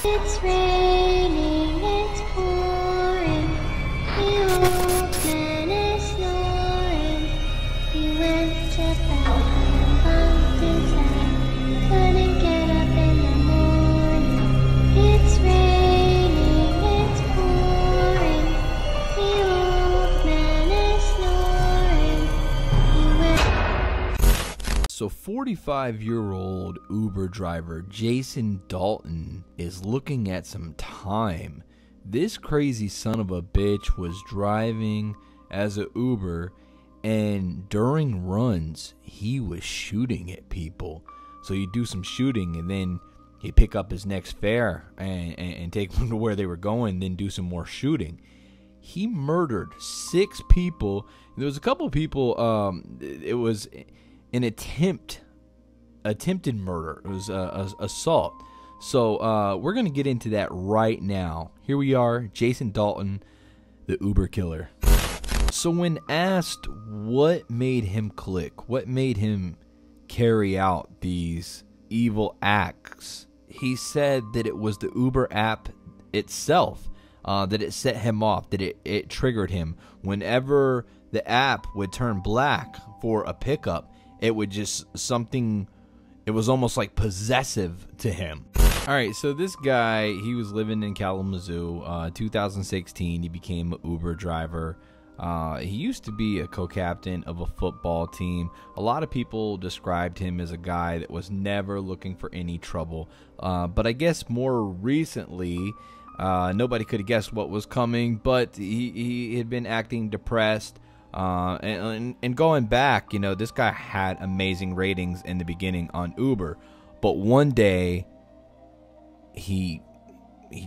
It's raining, it's pouring. The old man is snoring. He went to bed, bumped his head, couldn't get up in the morning. It's raining, it's pouring. The old man is snoring. He went. So 45-year-old Uber driver Jason Dalton is looking at some time. This crazy son of a bitch was driving as a Uber, and during runs he was shooting at people. So you do some shooting and then he'd pick up his next fare and take them to where they were going, then do some more shooting. He murdered 6 people. There was a couple people, it was an attempted murder. It was assault. So we're going to get into that right now. Here we are, Jason Dalton, the Uber killer. So when asked what made him click, what made him carry out these evil acts, he said that it was the Uber app itself, that it set him off, that it triggered him. Whenever the app would turn black for a pickup, it would just it was almost like possessive to him. Alright, so this guy, he was living in Kalamazoo. 2016, he became an Uber driver. He used to be a co-captain of a football team. A lot of people described him as a guy that was never looking for any trouble. But I guess more recently, nobody could have guessed what was coming, but he had been acting depressed. And going back, you know, this guy had amazing ratings in the beginning on Uber, but one day he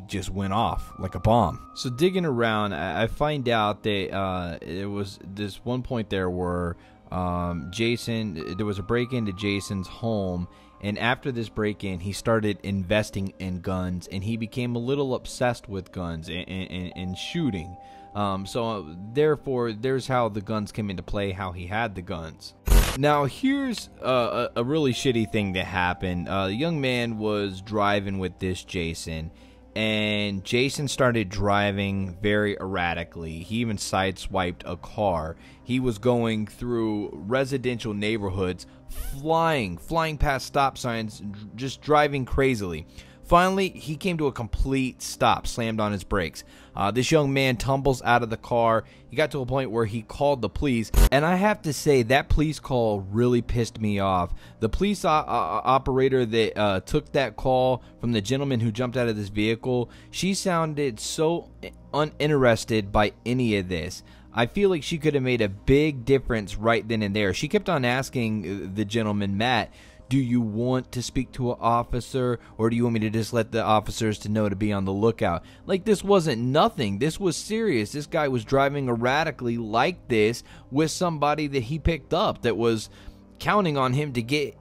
just went off like a bomb. So digging around, I find out that it was this one point there where there was a break into Jason's home, and after this break-in, he started investing in guns, and he became a little obsessed with guns and shooting. So therefore, there's how the guns came into play, how he had the guns. Now, here's a really shitty thing that happened. The young man was driving with this Jason, and Jason started driving very erratically. He even sideswiped a car. He was going through residential neighborhoods, flying past stop signs, just driving crazily. Finally, he came to a complete stop, slammed on his brakes. This young man tumbles out of the car. He got to a point where he called the police, and I have to say that police call really pissed me off. The police operator that took that call from the gentleman who jumped out of this vehicle, she sounded so uninterested by any of this. I feel like she could have made a big difference right then and there. She kept on asking the gentleman, Matt, do you want to speak to an officer, or do you want me to just let the officers to know to be on the lookout? Like, this wasn't nothing. This was serious. This guy was driving erratically like this with somebody that he picked up that was counting on him to get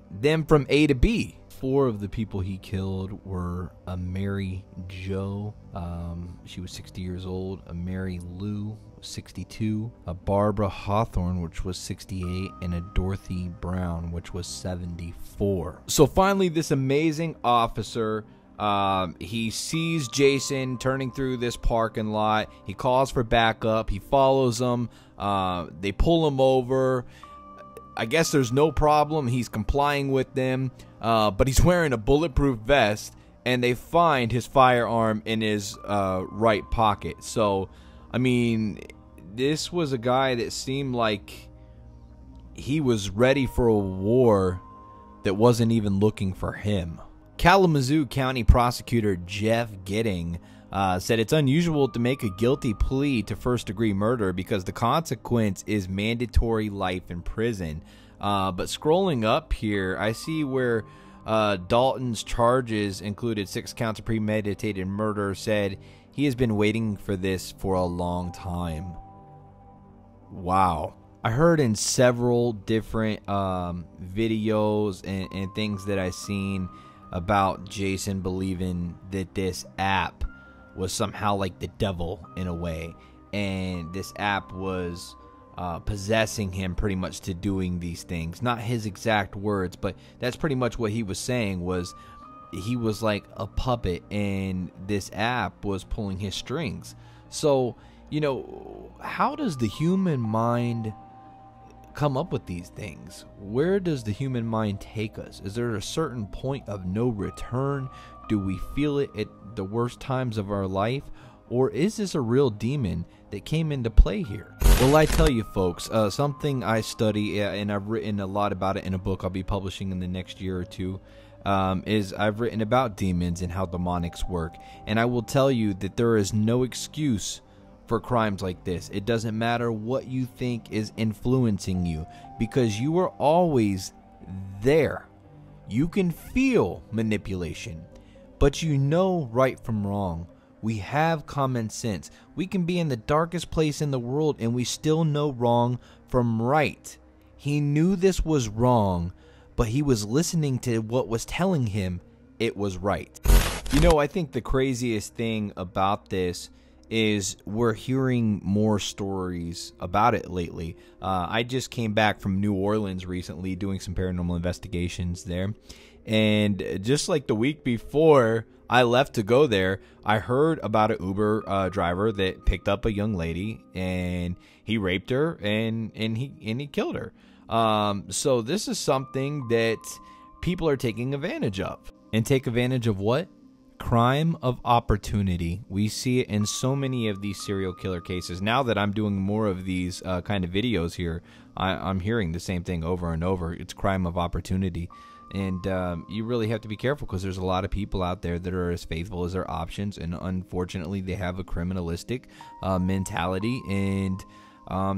them from A to B. 4 of the people he killed were a Mary Jo, she was 60 years old, a Mary Lou, 62, a Barbara Hawthorne, which was 68, and a Dorothy Brown, which was 74. So finally, this amazing officer, he sees Jason turning through this parking lot. He calls for backup. He follows them. They pull him over. I guess there's no problem. He's complying with them, but he's wearing a bulletproof vest, and they find his firearm in his right pocket. So, I mean, this was a guy that seemed like he was ready for a war that wasn't even looking for him. Kalamazoo County Prosecutor Jeff Gidding said it's unusual to make a guilty plea to first-degree murder because the consequence is mandatory life in prison. But scrolling up here, I see where Dalton's charges included 6 counts of premeditated murder, said he has been waiting for this for a long time. Wow. I heard in several different videos and things that I've seen about Jason believing that this app was somehow like the devil in a way, and this app was possessing him pretty much to doing these things. Not his exact words, but that's pretty much what he was saying was he was like a puppet and this app was pulling his strings. So, you know, how does the human mind come up with these things? Where does the human mind take us? Is there a certain point of no return? Do we feel it at the worst times of our life? Or is this a real demon that came into play here? Well, I tell you folks, something I study, and I've written a lot about it in a book I'll be publishing in the next year or two, is I've written about demons and how demonics work. And I will tell you that there is no excuse for crimes like this. It doesn't matter what you think is influencing you, because you are always there. You can feel manipulation, but you know right from wrong. We have common sense. We can be in the darkest place in the world and we still know wrong from right. He knew this was wrong, but he was listening to what was telling him it was right. You know, I think the craziest thing about this is we're hearing more stories about it lately. I just came back from New Orleans recently doing some paranormal investigations there. And just like the week before I left to go there, I heard about an Uber driver that picked up a young lady and he raped her and he killed her. So this is something that people are taking advantage of. And take advantage of what? Crime of opportunity. We see it in so many of these serial killer cases. Now that I'm doing more of these kind of videos here, I'm hearing the same thing over and over. It's crime of opportunity. And you really have to be careful, because there's a lot of people out there that are as faithful as their options, and unfortunately they have a criminalistic mentality, and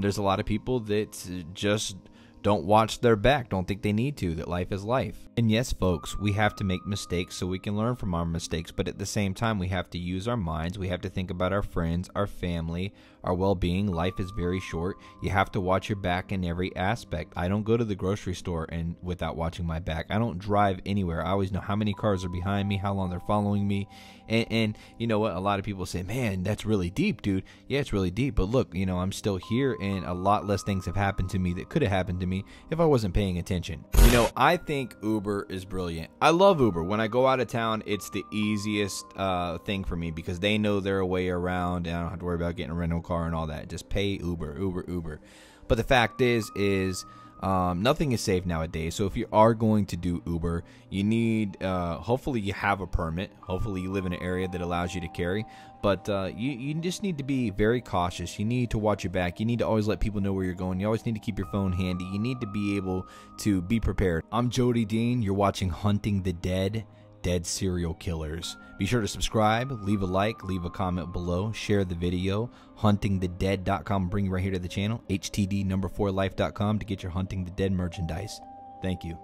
there's a lot of people that just don't watch their back, don't think they need to, that life is life. And yes, folks, we have to make mistakes so we can learn from our mistakes, but at the same time, we have to use our minds. We have to think about our friends, our family, our well-being. Life is very short. You have to watch your back in every aspect. I don't go to the grocery store and without watching my back. I don't drive anywhere. I always know how many cars are behind me, how long they're following me. And you know what? A lot of people say, man, that's really deep, dude. Yeah, it's really deep. But look, you know, I'm still here, and a lot less things have happened to me that could have happened to me if I wasn't paying attention. You know, I think Uber is brilliant. I love Uber. When I go out of town, it's the easiest thing for me, because they know their way around, and I don't have to worry about getting a rental car and all that. Just pay Uber. But the fact is nothing is safe nowadays. So if you are going to do Uber, you need, hopefully you have a permit. Hopefully you live in an area that allows you to carry. But you just need to be very cautious. You need to watch your back. You need to always let people know where you're going. You always need to keep your phone handy. You need to be able to be prepared. I'm Jody Dean. You're watching Hunting the Dead Serial Killers. Be sure to subscribe, leave a like, leave a comment below, share the video. HuntingTheDead.com bring you right here to the channel. HTD4life.com to get your Hunting the Dead merchandise. Thank you.